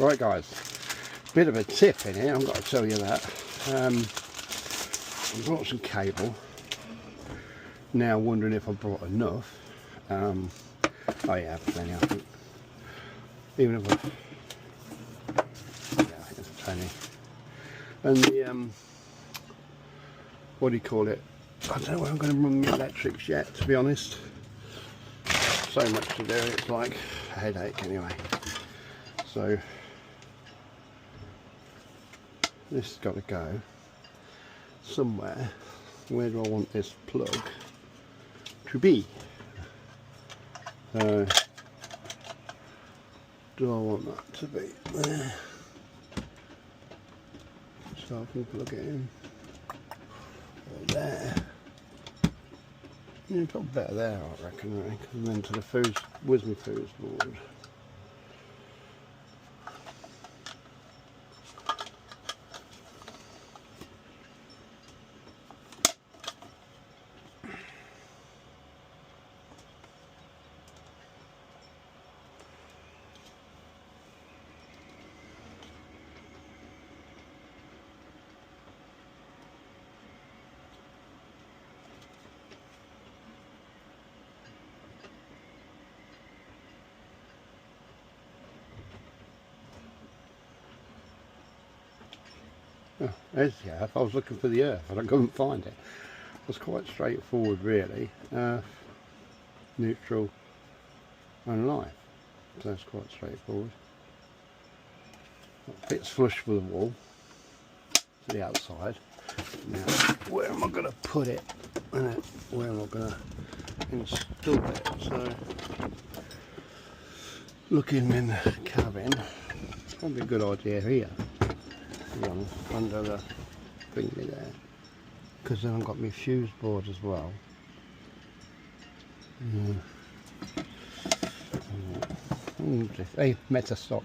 Right guys, bit of a tip in here, I've got to tell you that. I brought some cable. Now wondering if I brought enough. Oh yeah, plenty I think. Even if I... yeah, I think it's plenty. And the, what do you call it? I don't know where I'm going to run the electrics yet, to be honest. So much to do, it's like a headache anyway. So this has got to go somewhere. Where do I want this plug to be? Do I want that to be there? So I can plug it in. Or there. Yeah, probably better there, I reckon, really, and then to the foods, Wisma Foods board. Oh, there's the earth. I was looking for the earth and I couldn't find it. It was quite straightforward really. Earth, neutral and live. So that's quite straightforward. It fits flush with the wall to the outside. Now where am I going to put it? Where am I going to install it? So looking in the cabin, it's probably a good idea here. Under the thingy there, because then I've got my fuse board as well. Hey, Meta stop.